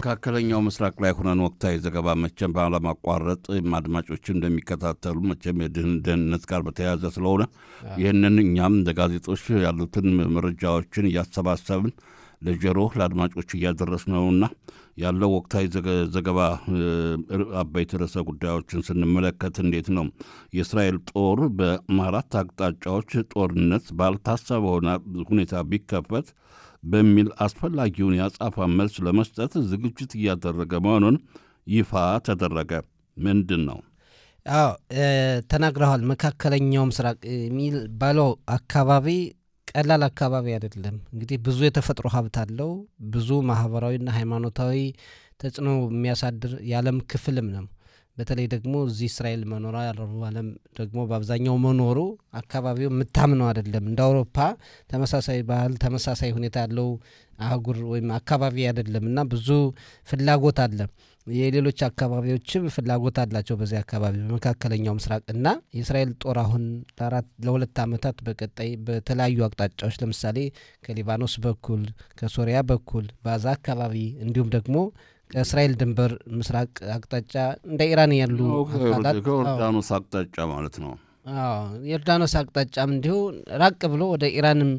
መካከለኛው ምስራቅ ላይ ሆነን ወቅታዊ ዘገባ መቼም ባለማቋረጥ አድማጮችን እንደሚከታተሉ መቼም የደህንነት ጋር በተያያዘ ስለሆነ ይህንን እኛም እንደ ጋዜጦች ያሉትን መረጃዎችን እያሰባሰብን ለጆሮ ለአድማጮች እያደረስን ነውና ያለው ወቅታዊ ዘገባ አበይት ርዕሰ ጉዳዮችን ስንመለከት እንዴት ነው የእስራኤል ጦር በአራት አቅጣጫዎች ጦርነት ባልታሰበ ሁኔታ ቢከፈት በሚል አስፈላጊውን ያጻፋ መልስ ለመስጠት ዝግጅት እያደረገ መሆኑን ይፋ ተደረገ። ምንድን ነው? አዎ ተናግረዋል። መካከለኛው ምስራቅ የሚል ባለው አካባቢ ቀላል አካባቢ አይደለም። እንግዲህ ብዙ የተፈጥሮ ሀብት አለው። ብዙ ማህበራዊና ሃይማኖታዊ ተጽዕኖ የሚያሳድር የዓለም ክፍልም ነው። በተለይ ደግሞ እዚህ እስራኤል መኖሯ ያረቡ ዓለም ደግሞ በአብዛኛው መኖሩ አካባቢው የምታምነው አይደለም። እንደ አውሮፓ ተመሳሳይ ባህል ተመሳሳይ ሁኔታ ያለው አህጉር ወይም አካባቢ አይደለም እና ብዙ ፍላጎት አለ። የሌሎች አካባቢዎችም ፍላጎት አላቸው በዚህ አካባቢ በመካከለኛው ምስራቅ እና የእስራኤል ጦር አሁን ለሁለት ዓመታት በቀጣይ በተለያዩ አቅጣጫዎች ለምሳሌ ከሊባኖስ በኩል ከሶሪያ በኩል በጋዛ አካባቢ እንዲሁም ደግሞ ከእስራኤል ድንበር ምስራቅ አቅጣጫ እንደ ኢራን ያሉ አካላት ከዮርዳኖስ አቅጣጫ ማለት ነው። የዮርዳኖስ አቅጣጫም እንዲሁ ራቅ ብሎ ወደ ኢራንም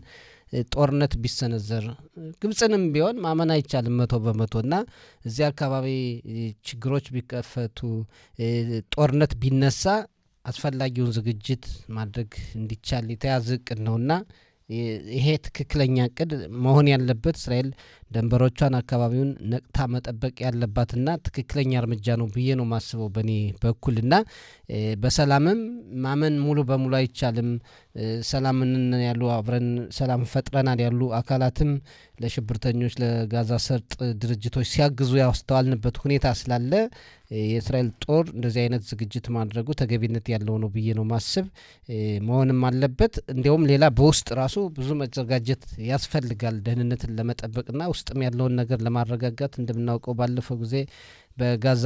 ጦርነት ቢሰነዘር ግብፅንም ቢሆን ማመን አይቻልም 100% እና እዚህ አካባቢ ችግሮች ቢከፈቱ ጦርነት ቢነሳ አስፈላጊውን ዝግጅት ማድረግ እንዲቻል የተያዘ እቅድ ነውና ይሄ ትክክለኛ እቅድ መሆን ያለበት እስራኤል ደንበሮቿን አካባቢውን ነቅታ መጠበቅ ያለባትና ትክክለኛ እርምጃ ነው ብዬ ነው ማስበው በእኔ በኩልና በሰላምም ማመን ሙሉ በሙሉ አይቻልም። ሰላምን ያሉ አብረን ሰላም ፈጥረናል ያሉ አካላትም ለሽብርተኞች ለጋዛ ሰርጥ ድርጅቶች ሲያግዙ ያስተዋልንበት ሁኔታ ስላለ የእስራኤል ጦር እንደዚህ አይነት ዝግጅት ማድረጉ ተገቢነት ያለው ነው ብዬ ነው ማስብ መሆንም አለበት። እንዲያውም ሌላ በውስጥ ራሱ ብዙ መዘጋጀት ያስፈልጋል ደህንነትን ለመጠበቅና ውስጥም ያለውን ነገር ለማረጋጋት። እንደምናውቀው ባለፈው ጊዜ በጋዛ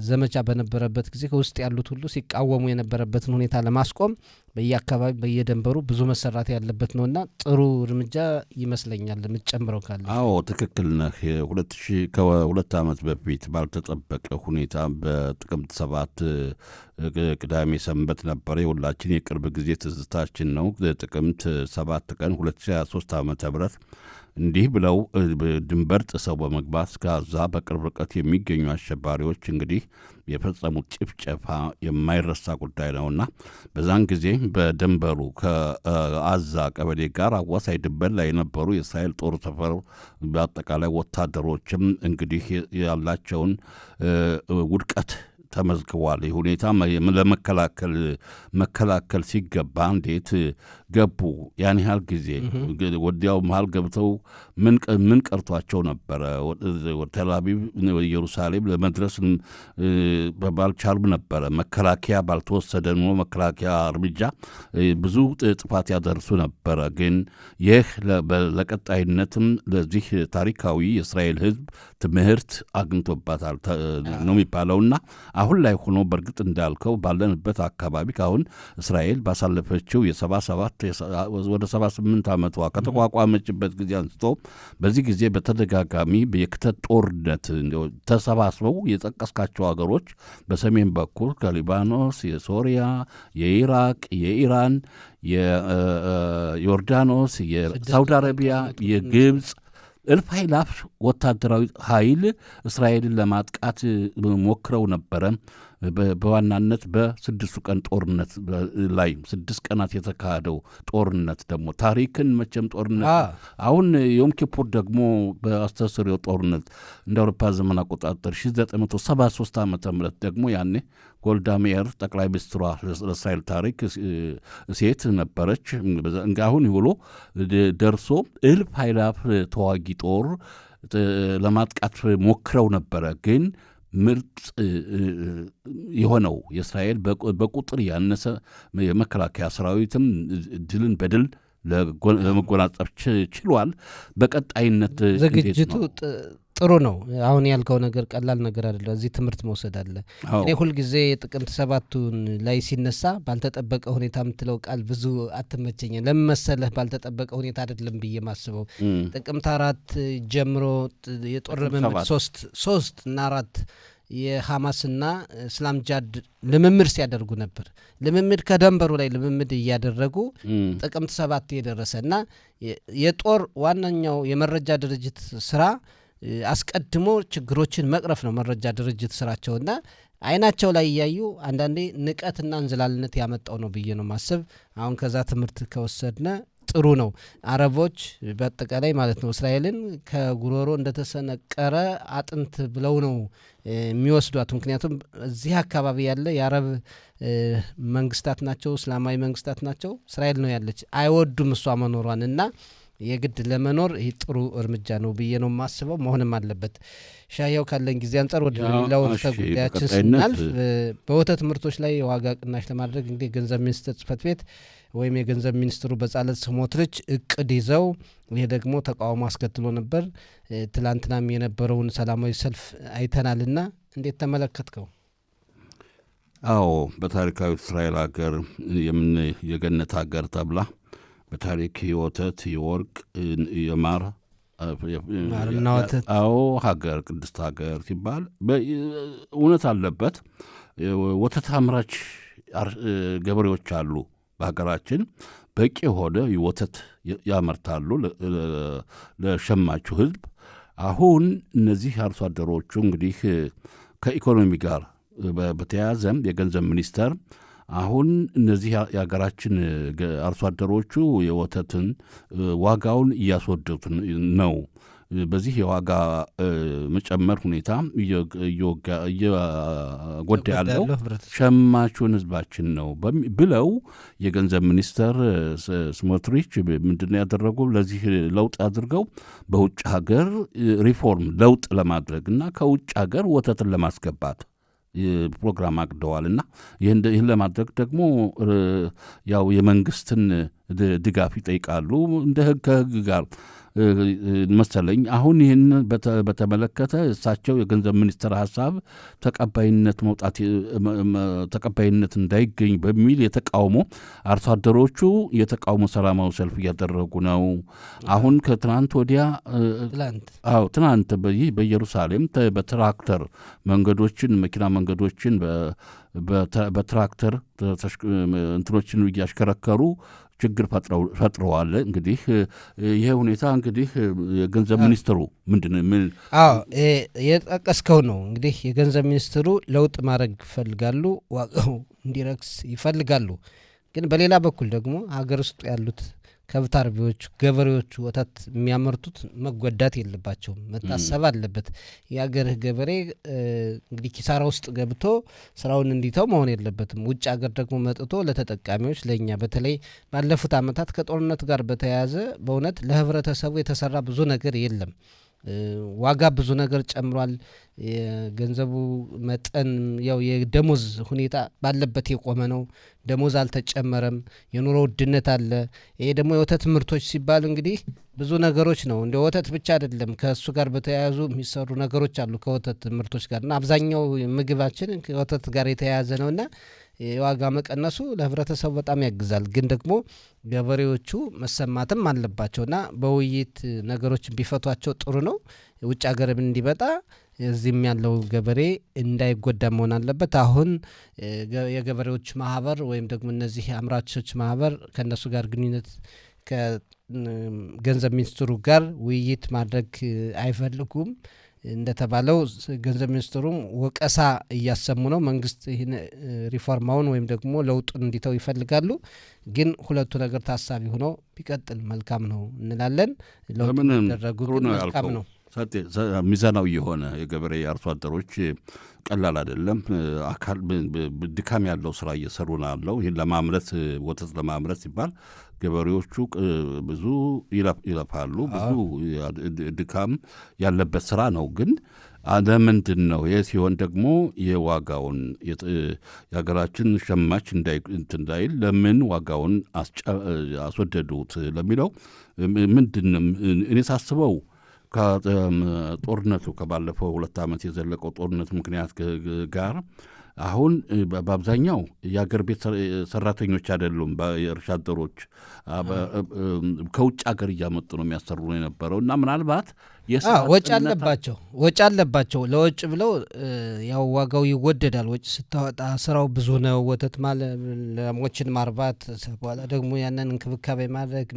ዘመቻ በነበረበት ጊዜ ከውስጥ ያሉት ሁሉ ሲቃወሙ የነበረበትን ሁኔታ ለማስቆም በየአካባቢ በየደንበሩ ብዙ መሰራት ያለበት ነውና ጥሩ እርምጃ ይመስለኛል። የምትጨምረው ካለ? አዎ ትክክል ነህ። ከሁለት ዓመት በፊት ባልተጠበቀ ሁኔታ በጥቅምት 7 ቅዳሜ ሰንበት ነበረ። የሁላችን የቅርብ ጊዜ ትዝታችን ነው። ጥቅምት 7 ቀን 2023 ዓ.ም እንዲህ ብለው ድንበር ጥሰው በመግባት ጋዛ በቅርብ ርቀት የሚገኙ አሸባሪዎች እንግዲህ የፈጸሙት ጭፍጨፋ የማይረሳ ጉዳይ ነውና በዛን ጊዜ በድንበሩ ከአዛ ቀበሌ ጋር አዋሳኝ ድንበር ላይ የነበሩ የእስራኤል ጦር ሰፈር በአጠቃላይ ወታደሮችም እንግዲህ ያላቸውን ውድቀት ተመዝግቧል። ይህ ሁኔታ መከላከል ሲገባ እንዴት ገቡ? ያን ያህል ጊዜ ወዲያው መሃል ገብተው ምን ቀርቷቸው ነበረ? ወደ ቴልአቪቭ ኢየሩሳሌም ለመድረስ ባልቻሉም ነበረ። መከላከያ ባልተወሰደ ነው መከላከያ እርምጃ ብዙ ጥፋት ያደርሱ ነበረ። ግን ይህ ለቀጣይነትም ለዚህ ታሪካዊ የእስራኤል ሕዝብ ትምህርት አግኝቶባታል ነው የሚባለውና አሁን ላይ ሆኖ በእርግጥ እንዳልከው ባለንበት አካባቢ ካሁን እስራኤል ባሳለፈችው የ77 ወደ 78 ዓመቷ ከተቋቋመችበት ጊዜ አንስቶ በዚህ ጊዜ በተደጋጋሚ የክተት ጦርነት ተሰባስበው የጠቀስካቸው ሀገሮች በሰሜን በኩል ከሊባኖስ፣ የሶሪያ፣ የኢራቅ፣ የኢራን፣ የዮርዳኖስ፣ የሳውዲ አረቢያ፣ የግብፅ እልፍ ኃይላፍ ወታደራዊ ኃይል እስራኤልን ለማጥቃት ሞክረው ነበረ። በዋናነት በስድስቱ ቀን ጦርነት ላይ 6 ቀናት የተካሄደው ጦርነት ደግሞ ታሪክን መቼም ጦርነት አሁን ዮም ኪፑር ደግሞ በአስተስሪው ጦርነት እንደ አውሮፓ ዘመን አቆጣጠር 1973 ዓ.ም ደግሞ ያኔ ጎልዳ ሜር ጠቅላይ ሚኒስትሯ ለእስራኤል ታሪክ ሴት ነበረች። አሁን ይውሎ ደርሶ እልፍ ኃይላፍ ተዋጊ ጦር ለማጥቃት ሞክረው ነበረ። ግን ምርጥ የሆነው የእስራኤል በቁጥር ያነሰ የመከላከያ ሰራዊትም ድልን በድል ለመጎናጸፍ ችሏል። በቀጣይነት ዝግጅቱ ጥሩ ነው። አሁን ያልከው ነገር ቀላል ነገር አይደለም። እዚህ ትምህርት መውሰድ አለ። እኔ ሁልጊዜ ጥቅምት 7ቱን ላይ ሲነሳ ባልተጠበቀ ሁኔታ የምትለው ቃል ብዙ አትመቸኝም። ለምን መሰለህ? ባልተጠበቀ ሁኔታ አይደለም ብዬ ማስበው ጥቅምት 4 ጀምሮ የጦር ልምምድ 3 እና 4 የሐማስና እስላም ጃድ ልምምድ ሲያደርጉ ነበር። ልምምድ ከደንበሩ ላይ ልምምድ እያደረጉ ጥቅምት 7 የደረሰ እና የጦር ዋነኛው የመረጃ ድርጅት ስራ አስቀድሞ ችግሮችን መቅረፍ ነው። መረጃ ድርጅት ስራቸውና አይናቸው ላይ እያዩ አንዳንዴ ንቀትና እንዝላልነት ያመጣው ነው ብዬ ነው ማስብ። አሁን ከዛ ትምህርት ከወሰድነ ጥሩ ነው። አረቦች በአጠቃላይ ማለት ነው እስራኤልን ከጉሮሮ እንደተሰነቀረ አጥንት ብለው ነው የሚወስዷት። ምክንያቱም እዚህ አካባቢ ያለ የአረብ መንግስታት ናቸው፣ እስላማዊ መንግስታት ናቸው። እስራኤል ነው ያለች፣ አይወዱም እሷ መኖሯን እና የግድ ለመኖር ይህ ጥሩ እርምጃ ነው ብዬ ነው የማስበው። መሆንም አለበት። ሻያው ካለን ጊዜ አንጻር ወደ ሌላው ጉዳያችን ስናልፍ በወተት ምርቶች ላይ የዋጋ ቅናሽ ለማድረግ እንግዲህ የገንዘብ ሚኒስቴር ጽሕፈት ቤት ወይም የገንዘብ ሚኒስትሩ በጻለት ስሞትሪች እቅድ ይዘው ይህ ደግሞ ተቃውሞ አስከትሎ ነበር። ትላንትናም የነበረውን ሰላማዊ ሰልፍ አይተናልና እንዴት ተመለከትከው? አዎ በታሪካዊ እስራኤል ሀገር የገነት ሀገር ተብላ በታሪክ የወተት የወርቅ የማር ማርና ወተት ሀገር ቅድስት ሀገር ሲባል እውነት አለበት። ወተት አምራች ገበሬዎች አሉ በሀገራችን፣ በቂ የሆነ ወተት ያመርታሉ ለሸማቹ ሕዝብ። አሁን እነዚህ አርሶ አደሮቹ እንግዲህ ከኢኮኖሚ ጋር በተያያዘም የገንዘብ ሚኒስቴር አሁን እነዚህ የሀገራችን አርሶ አደሮቹ የወተትን ዋጋውን እያስወደዱት ነው። በዚህ የዋጋ መጨመር ሁኔታ እየጎዳ ያለው ሸማቹን ህዝባችን ነው ብለው የገንዘብ ሚኒስተር ስሞትሪች ምንድን ያደረጉ ለዚህ ለውጥ አድርገው በውጭ ሀገር ሪፎርም ለውጥ ለማድረግ እና ከውጭ ሀገር ወተትን ለማስገባት ፕሮግራም አቅደዋልና ይህን ለማድረግ ደግሞ ያው የመንግስትን ድጋፍ ይጠይቃሉ እንደ ከህግ ጋር መሰለኝ። አሁን ይህን በተመለከተ እሳቸው የገንዘብ ሚኒስትር ሀሳብ ተቀባይነት እንዳይገኝ በሚል የተቃውሞ አርሶ አደሮቹ የተቃውሞ ሰላማዊ ሰልፍ እያደረጉ ነው። አሁን ከትናንት ወዲያ ትናንት በኢየሩሳሌም በትራክተር መንገዶችን መኪና መንገዶችን በትራክተር እንትኖችን እያሽከረከሩ ችግር ፈጥረዋል። እንግዲህ ይሄ ሁኔታ እንግዲህ የገንዘብ ሚኒስትሩ ምንድን የጠቀስከው ነው። እንግዲህ የገንዘብ ሚኒስትሩ ለውጥ ማድረግ ይፈልጋሉ፣ ዋጋው እንዲረክስ ይፈልጋሉ። ግን በሌላ በኩል ደግሞ ሀገር ውስጥ ያሉት ከብት አርቢዎች፣ ገበሬዎቹ ወተት የሚያመርቱት መጎዳት የለባቸውም፣ መታሰብ አለበት። የሀገርህ ገበሬ እንግዲህ ኪሳራ ውስጥ ገብቶ ስራውን እንዲተው መሆን የለበትም። ውጭ ሀገር ደግሞ መጥቶ ለተጠቃሚዎች ለእኛ በተለይ ባለፉት ዓመታት ከጦርነት ጋር በተያያዘ በእውነት ለህብረተሰቡ የተሰራ ብዙ ነገር የለም። ዋጋ ብዙ ነገር ጨምሯል። የገንዘቡ መጠን ያው የደሞዝ ሁኔታ ባለበት የቆመ ነው። ደሞዝ አልተጨመረም። የኑሮ ውድነት አለ። ይሄ ደግሞ የወተት ምርቶች ሲባል እንግዲህ ብዙ ነገሮች ነው። እንደ ወተት ብቻ አይደለም፣ ከእሱ ጋር በተያያዙ የሚሰሩ ነገሮች አሉ ከወተት ምርቶች ጋር እና አብዛኛው ምግባችን ከወተት ጋር የተያያዘ ነውና የዋጋ መቀነሱ ለህብረተሰቡ በጣም ያግዛል። ግን ደግሞ ገበሬዎቹ መሰማትም አለባቸውና በውይይት ነገሮችን ቢፈቷቸው ጥሩ ነው። ውጭ ሀገርም እንዲመጣ እዚህም ያለው ገበሬ እንዳይጎዳ መሆን አለበት። አሁን የገበሬዎች ማህበር ወይም ደግሞ እነዚህ አምራቾች ማህበር ከእነሱ ጋር ግንኙነት ከገንዘብ ሚኒስትሩ ጋር ውይይት ማድረግ አይፈልጉም። እንደተባለው ገንዘብ ሚኒስትሩም ወቀሳ እያሰሙ ነው። መንግስት ይህን ሪፎርማውን ወይም ደግሞ ለውጡን እንዲተው ይፈልጋሉ። ግን ሁለቱ ነገር ታሳቢ ሆኖ ቢቀጥል መልካም ነው እንላለን። ለውጡ ደረጉ መልካም ነው። ሚዛናዊ የሆነ የገበሬ አርሶ አደሮች ቀላል አይደለም። አካል ድካም ያለው ስራ እየሰሩ ነው ያለው። ይህን ለማምረት ወተት ለማምረት ሲባል ገበሬዎቹ ብዙ ይለፋሉ። ብዙ ድካም ያለበት ስራ ነው። ግን ለምንድን ነው ይህ ሲሆን ደግሞ የዋጋውን የሀገራችን ሸማች እንዳይል ለምን ዋጋውን አስወደዱት ለሚለው ምንድን እኔ ሳስበው ከጦርነቱ ከባለፈው 2 ዓመት የዘለቀው ጦርነት ምክንያት ጋር አሁን በአብዛኛው የአገር ቤት ሰራተኞች አይደሉም፣ የእርሻ አደሮች ከውጭ ሀገር እያመጡ ነው የሚያሰሩ የነበረው እና ምናልባት ወጪ አለባቸው። ለወጭ ብለው ያው ዋጋው ይወደዳል። ወጭ ስታወጣ ስራው ብዙ ነው። ወተት ላሞችን ማርባት፣ በኋላ ደግሞ ያንን እንክብካቤ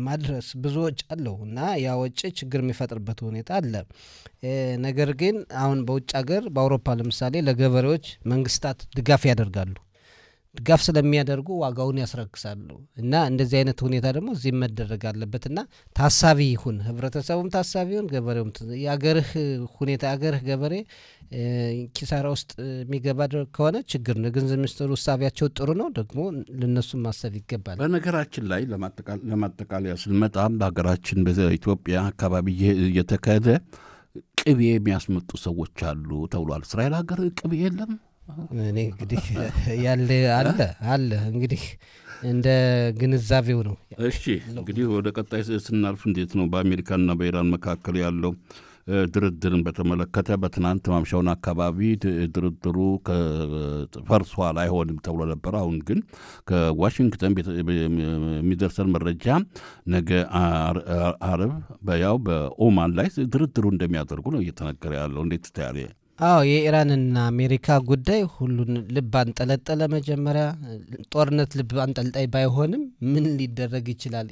ማድረስ ብዙ ወጭ አለው እና ያ ወጭ ችግር የሚፈጥርበት ሁኔታ አለ። ነገር ግን አሁን በውጭ ሀገር በአውሮፓ ለምሳሌ ለገበሬዎች መንግስታት ድጋፍ ያደርጋሉ። ድጋፍ ስለሚያደርጉ ዋጋውን ያስረክሳሉ እና እንደዚህ አይነት ሁኔታ ደግሞ እዚህ መደረግ አለበት እና ታሳቢ ይሁን፣ ህብረተሰቡም ታሳቢ ይሁን፣ ገበሬውም የአገርህ ሁኔታ የአገርህ ገበሬ ኪሳራ ውስጥ የሚገባ ከሆነ ችግር ነው። ገንዘብ ሚኒስትሩ ውሳቢያቸው ጥሩ ነው፣ ደግሞ ለነሱም ማሰብ ይገባል። በነገራችን ላይ ለማጠቃለያ ስንመጣ በሀገራችን በኢትዮጵያ አካባቢ እየተካሄደ ቅቤ የሚያስመጡ ሰዎች አሉ ተብሏል። እስራኤል ሀገር ቅቤ የለም። እኔ እንግዲህ አለ እንግዲህ እንደ ግንዛቤው ነው። እሺ እንግዲህ ወደ ቀጣይ ስናልፍ እንዴት ነው በአሜሪካና በኢራን መካከል ያለው ድርድርን በተመለከተ በትናንት ማምሻውን አካባቢ ድርድሩ ፈርሷል፣ አይሆንም ተብሎ ነበር። አሁን ግን ከዋሽንግተን የሚደርሰን መረጃ ነገ አርብ ያው በኦማን ላይ ድርድሩ እንደሚያደርጉ ነው እየተነገረ ያለው። እንዴት ታያለ? የኢራንና አሜሪካ ጉዳይ ሁሉን ልብ አንጠለጠለ። መጀመሪያ ጦርነት ልብ አንጠልጣይ ባይሆንም ምን ሊደረግ ይችላል፣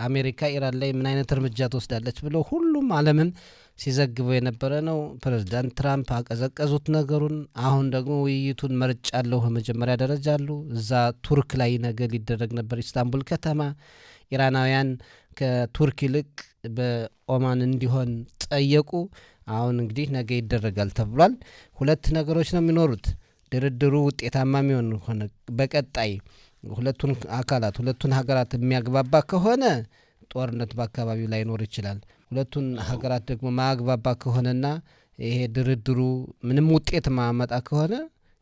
አሜሪካ ኢራን ላይ ምን አይነት እርምጃ ትወስዳለች ብሎ ሁሉም ዓለምን ሲዘግበው የነበረ ነው። ፕሬዚዳንት ትራምፕ አቀዘቀዙት ነገሩን። አሁን ደግሞ ውይይቱን መርጫለሁ መጀመሪያ ደረጃ አሉ። እዛ ቱርክ ላይ ነገ ሊደረግ ነበር ኢስታንቡል ከተማ። ኢራናውያን ከቱርክ ይልቅ በኦማን እንዲሆን ጠየቁ። አሁን እንግዲህ ነገ ይደረጋል ተብሏል። 2 ነገሮች ነው የሚኖሩት። ድርድሩ ውጤታማ የሚሆን ሆነ በቀጣይ ሁለቱን ሀገራት የሚያግባባ ከሆነ ጦርነት በአካባቢው ላይኖር ይችላል። ሁለቱን ሀገራት ደግሞ ማያግባባ ከሆነና ይሄ ድርድሩ ምንም ውጤት ማመጣ ከሆነ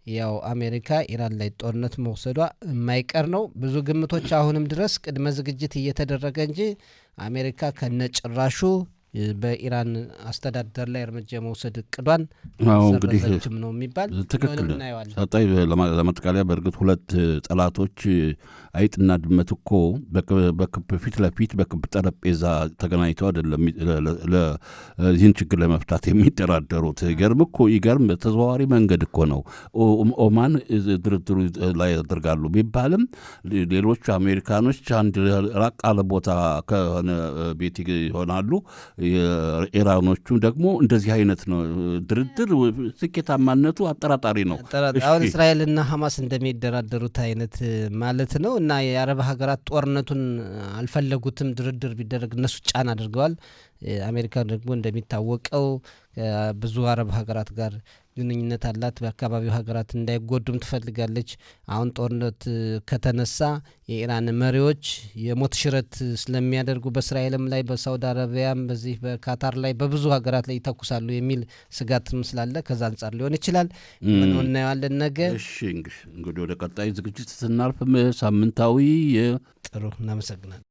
ያው አሜሪካ ኢራን ላይ ጦርነት መውሰዷ የማይቀር ነው። ብዙ ግምቶች አሁንም ድረስ ቅድመ ዝግጅት እየተደረገ እንጂ አሜሪካ ከነጭራሹ በኢራን አስተዳደር ላይ እርምጃ የመውሰድ እቅዷን ሰረዘችም ነው የሚባል። ትክክል ሳጣይ ለማጠቃለያ በእርግጥ 2 ጠላቶች አይጥና ድመት እኮ በክብ ፊት ለፊት በክብ ጠረጴዛ ተገናኝተው አይደለም ይህን ችግር ለመፍታት የሚደራደሩት። ይገርም በተዘዋዋሪ መንገድ እኮ ነው ኦማን ድርድሩ ላይ ያደርጋሉ ቢባልም ሌሎቹ አሜሪካኖች አንድ ራቅ ያለ ቦታ ከሆነ ቤት ይሆናሉ። ኢራኖቹ ደግሞ እንደዚህ አይነት ነው ድርድር ስኬታማነቱ አጠራጣሪ ነው። አሁን እስራኤልና ሐማስ እንደሚደራደሩት አይነት ማለት ነው እና የአረብ ሀገራት ጦርነቱን አልፈለጉትም። ድርድር ቢደረግ እነሱ ጫና አድርገዋል። አሜሪካ ደግሞ እንደሚታወቀው ብዙ አረብ ሀገራት ጋር ግንኙነት አላት። በአካባቢው ሀገራት እንዳይጎዱም ትፈልጋለች። አሁን ጦርነት ከተነሳ የኢራን መሪዎች የሞት ሽረት ስለሚያደርጉ በእስራኤልም ላይ በሳውዲ አረቢያም በዚህ በካታር ላይ በብዙ ሀገራት ላይ ይተኩሳሉ የሚል ስጋትም ስላለ ከዛ አንጻር ሊሆን ይችላል። ምን እናየዋለን ነገ። እሺ እንግዲህ ወደ ቀጣይ ዝግጅት ስናልፍ ሳምንታዊ ጥሩ እናመሰግናለን።